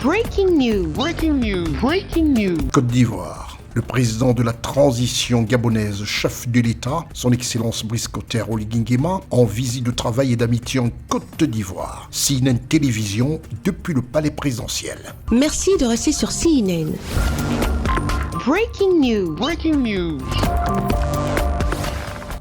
Breaking news. Breaking news. Breaking news. Côte d'Ivoire. Le président de la transition gabonaise, chef de l'État, son Excellence Brice Clotaire Oligui Nguema, en visite de travail et d'amitié en Côte d'Ivoire. CNN Télévision depuis le palais présidentiel. Merci de rester sur CNN. Breaking news. Breaking news.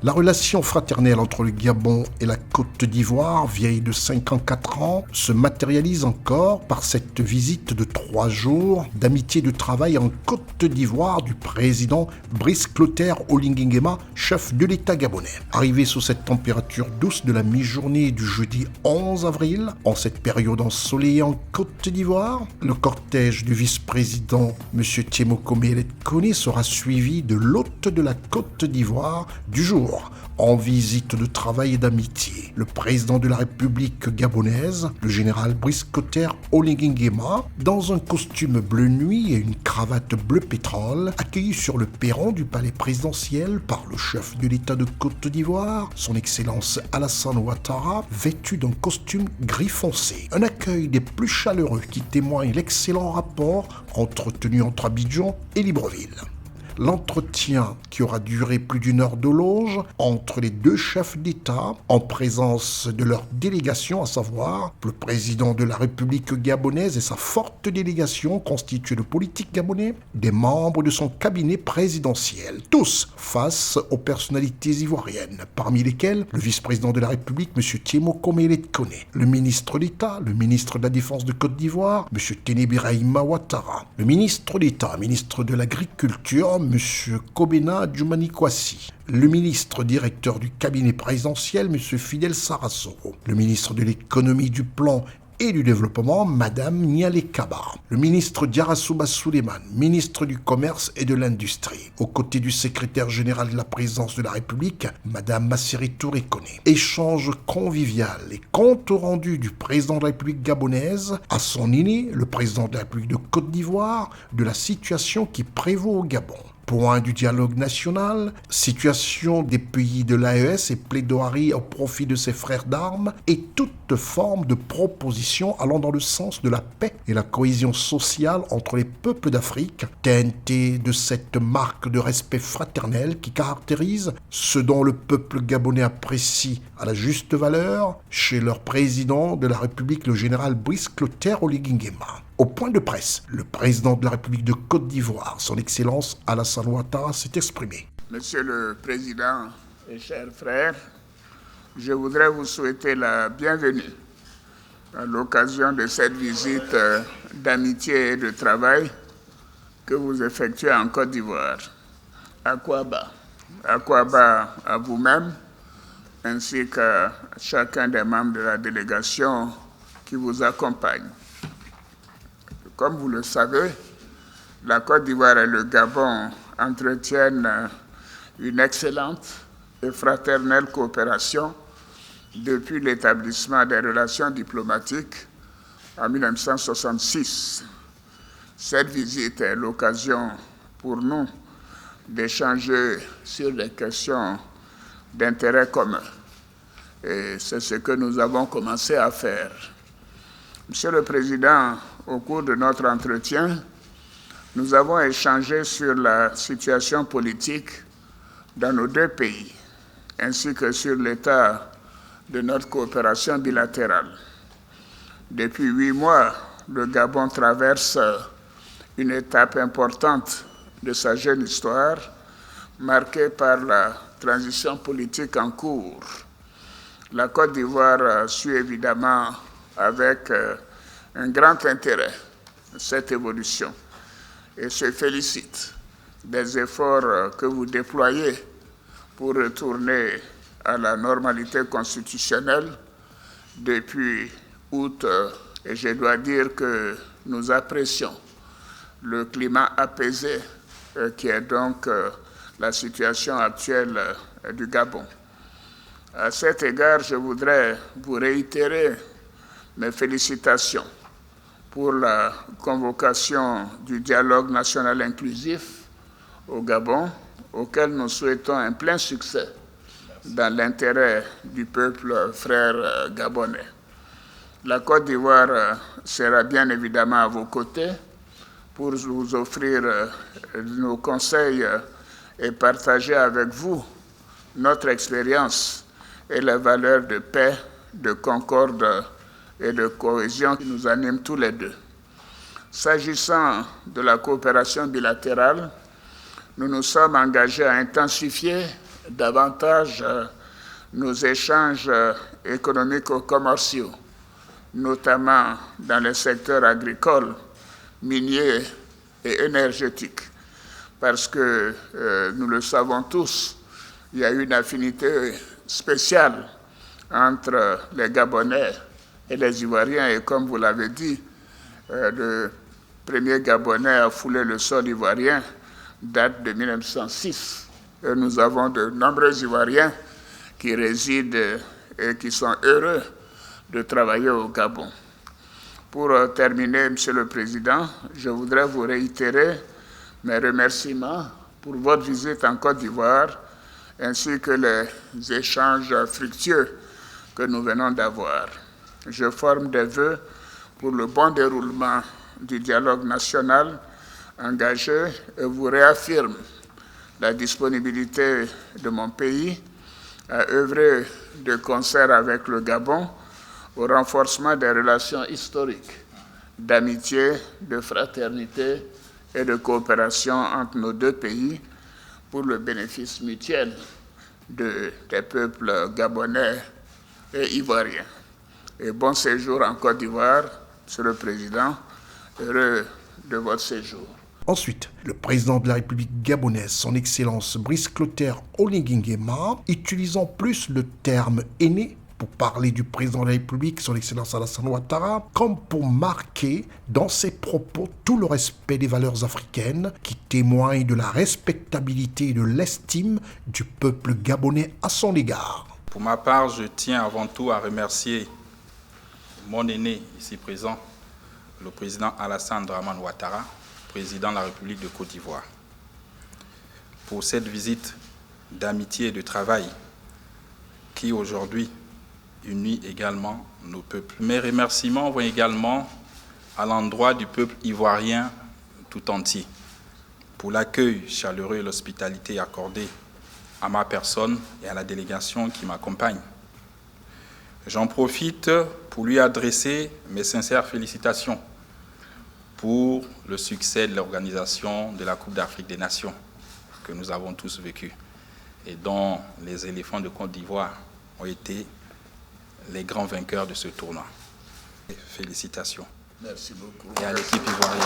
La relation fraternelle entre le Gabon et la Côte d'Ivoire, vieille de 54 ans, se matérialise encore par cette visite de 3 jours d'amitié et de travail en Côte d'Ivoire du président Brice Clotaire Oligui Nguema, chef de l'État gabonais. Arrivé sous cette température douce de la mi-journée du jeudi 11 avril, en cette période ensoleillée en Côte d'Ivoire, le cortège du vice-président M. Tiemokomé Eled-Kone sera suivi de l'hôte de la Côte d'Ivoire du jour, en visite de travail et d'amitié. Le président de la République gabonaise, le général Brice Clotaire Oligui Nguema, dans un costume bleu nuit et une cravate bleu pétrole, accueilli sur le perron du palais présidentiel par le chef de l'État de Côte d'Ivoire, son Excellence Alassane Ouattara, vêtu d'un costume gris foncé. Un accueil des plus chaleureux qui témoigne l'excellent rapport entretenu entre Abidjan et Libreville. L'entretien, qui aura duré plus d'une heure de loge entre les deux chefs d'État, en présence de leur délégation, à savoir le président de la République gabonaise et sa forte délégation constituée de politiques gabonais, des membres de son cabinet présidentiel, tous face aux personnalités ivoiriennes, parmi lesquelles le vice-président de la République, M. Tiemokomé Eled-Kone, le ministre d'État, le ministre de la Défense de Côte d'Ivoire, M. Tené Birahima Ouattara, le ministre d'État, ministre de l'Agriculture, M. Kobena Djoumani Kouassi, le ministre directeur du cabinet présidentiel, M. Fidel Sarasoro, le ministre de l'économie, du plan et du développement, Madame Niale Kaba, le ministre Diarasouba Souleymane, ministre du Commerce et de l'Industrie, aux côtés du secrétaire général de la présidence de la République, Madame Massiri Touré Kone. Échange convivial et compte rendu du président de la République gabonaise à son aîné, le président de la République de Côte d'Ivoire, de la situation qui prévaut au Gabon. Point du dialogue national, situation des pays de l'AES et plaidoirie au profit de ses frères d'armes et toute forme de proposition allant dans le sens de la paix et la cohésion sociale entre les peuples d'Afrique, teintée de cette marque de respect fraternel qui caractérise ce dont le peuple gabonais apprécie à la juste valeur chez leur président de la République, le général Brice Clotaire Oligui Nguema. Au point de presse, le président de la République de Côte d'Ivoire, son Excellence Alassane Ouattara, s'est exprimé. Monsieur le Président et chers frères, je voudrais vous souhaiter la bienvenue à l'occasion de cette visite d'amitié et de travail que vous effectuez en Côte d'Ivoire. Akouaba à vous-même, ainsi qu'à chacun des membres de la délégation qui vous accompagne. Comme vous le savez, la Côte d'Ivoire et le Gabon entretiennent une excellente et fraternelle coopération depuis l'établissement des relations diplomatiques en 1966. Cette visite est l'occasion pour nous d'échanger sur des questions d'intérêt commun. Et c'est ce que nous avons commencé à faire. Monsieur le Président, au cours de notre entretien, nous avons échangé sur la situation politique dans nos deux pays, ainsi que sur l'état de notre coopération bilatérale. Depuis 8 mois, le Gabon traverse une étape importante de sa jeune histoire, marquée par la transition politique en cours. La Côte d'Ivoire suit évidemment avec un grand intérêt cette évolution et se félicite des efforts que vous déployez pour retourner à la normalité constitutionnelle depuis août. Et je dois dire que nous apprécions le climat apaisé qui est donc la situation actuelle du Gabon. À cet égard, je voudrais vous réitérer mes félicitations pour la convocation du dialogue national inclusif au Gabon, auquel nous souhaitons un plein succès dans l'intérêt du peuple frère gabonais. La Côte d'Ivoire sera bien évidemment à vos côtés pour vous offrir nos conseils et partager avec vous notre expérience et les valeurs de paix, de concorde et de cohésion qui nous animent tous les deux. S'agissant de la coopération bilatérale, nous nous sommes engagés à intensifier davantage nos échanges économico-commerciaux, notamment dans les secteurs agricoles, miniers et énergétiques. Parce que, nous le savons tous, il y a une affinité spéciale entre les Gabonais et les Ivoiriens. Et comme vous l'avez dit, le premier Gabonais à fouler le sol ivoirien date de 1906. Et nous avons de nombreux Ivoiriens qui résident et qui sont heureux de travailler au Gabon. Pour terminer, Monsieur le Président, je voudrais vous réitérer mes remerciements pour votre visite en Côte d'Ivoire ainsi que les échanges fructueux que nous venons d'avoir. Je forme des vœux pour le bon déroulement du dialogue national engagé et vous réaffirme la disponibilité de mon pays à œuvrer de concert avec le Gabon au renforcement des relations historiques, d'amitié, de fraternité et de coopération entre nos deux pays pour le bénéfice mutuel des peuples gabonais et ivoiriens. Et bon séjour en Côte d'Ivoire, Monsieur le Président, heureux de votre séjour. Ensuite, le président de la République gabonaise, son Excellence Brice Clotaire Oligui Nguema, utilisant plus le terme aîné pour parler du président de la République, son Excellence Alassane Ouattara, comme pour marquer dans ses propos tout le respect des valeurs africaines qui témoignent de la respectabilité et de l'estime du peuple gabonais à son égard. Pour ma part, je tiens avant tout à remercier mon aîné ici présent, le président Alassane Dramane Ouattara, président de la République de Côte d'Ivoire, pour cette visite d'amitié et de travail qui aujourd'hui unit également nos peuples. Mes remerciements vont également à l'endroit du peuple ivoirien tout entier pour l'accueil chaleureux et l'hospitalité accordée à ma personne et à la délégation qui m'accompagne. J'en profite pour lui adresser mes sincères félicitations pour le succès de l'organisation de la Coupe d'Afrique des Nations que nous avons tous vécu et dont les éléphants de Côte d'Ivoire ont été les grands vainqueurs de ce tournoi. Félicitations. Merci beaucoup. Et à l'équipe ivoirienne.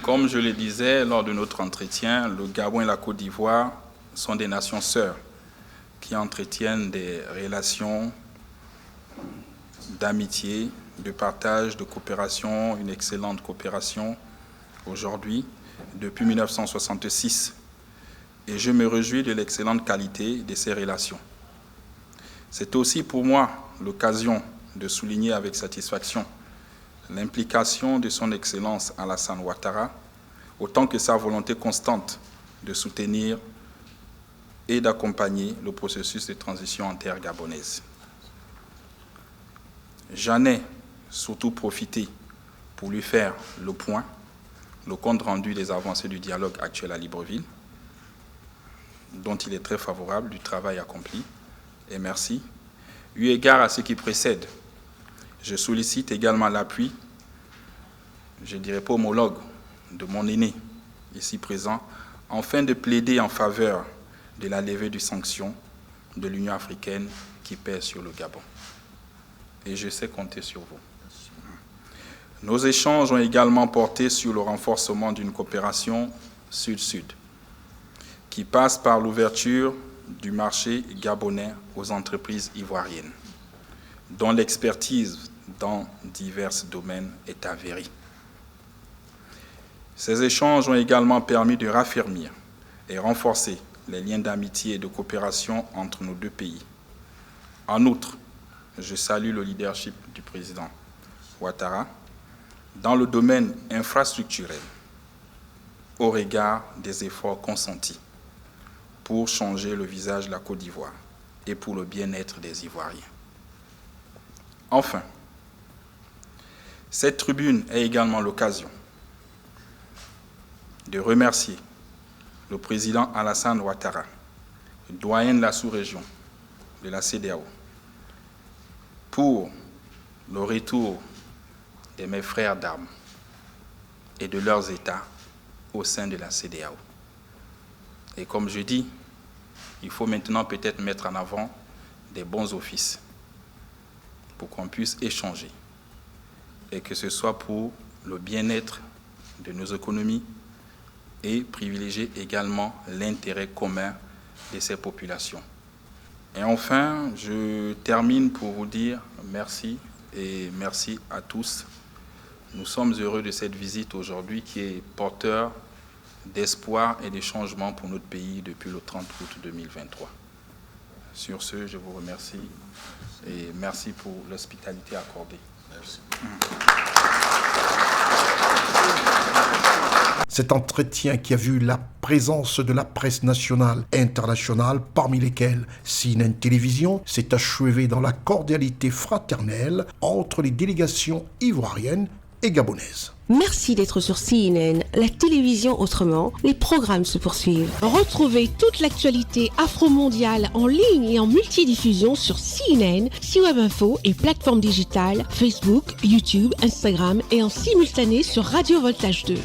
Comme je le disais lors de notre entretien, le Gabon et la Côte d'Ivoire sont des nations sœurs qui entretiennent des relations d'amitié, de partage, de coopération, une excellente coopération aujourd'hui, depuis 1966. Et je me réjouis de l'excellente qualité de ces relations. C'est aussi pour moi l'occasion de souligner avec satisfaction l'implication de son Excellence Alassane Ouattara, autant que sa volonté constante de soutenir et d'accompagner le processus de transition en terre gabonaise. J'en ai surtout profité pour lui faire le point, le compte rendu des avancées du dialogue actuel à Libreville, dont il est très favorable du travail accompli, et merci. Eu égard à ce qui précède, je sollicite également l'appui, je dirais pas homologue, de mon aîné, ici présent, afin de plaider en faveur de la levée des sanctions de l'Union africaine qui pèse sur le Gabon. Et je sais compter sur vous. Nos échanges ont également porté sur le renforcement d'une coopération sud-sud, qui passe par l'ouverture du marché gabonais aux entreprises ivoiriennes, dont l'expertise dans divers domaines est avérée. Ces échanges ont également permis de raffermir et renforcer les liens d'amitié et de coopération entre nos deux pays. En outre, je salue le leadership du président Ouattara dans le domaine infrastructurel au regard des efforts consentis pour changer le visage de la Côte d'Ivoire et pour le bien-être des Ivoiriens. Enfin, cette tribune est également l'occasion de remercier le président Alassane Ouattara, doyen de la sous-région de la CEDEAO, pour le retour de mes frères d'armes et de leurs États au sein de la CEDEAO. Et comme je dis, il faut maintenant peut-être mettre en avant des bons offices pour qu'on puisse échanger et que ce soit pour le bien-être de nos économies et privilégier également l'intérêt commun de ces populations. Et enfin, je termine pour vous dire merci et merci à tous. Nous sommes heureux de cette visite aujourd'hui qui est porteur d'espoir et de changement pour notre pays depuis le 30 août 2023. Sur ce, je vous remercie et merci pour l'hospitalité accordée. Merci. Cet entretien qui a vu la présence de la presse nationale et internationale, parmi lesquelles CNN Télévision, s'est achevé dans la cordialité fraternelle entre les délégations ivoiriennes et gabonaises. Merci d'être sur CNN, la télévision autrement. Les programmes se poursuivent. Retrouvez toute l'actualité afro-mondiale en ligne et en multidiffusion sur CNN, C-Web Info et plateformes digitales, Facebook, YouTube, Instagram et en simultané sur Radio Voltage 2.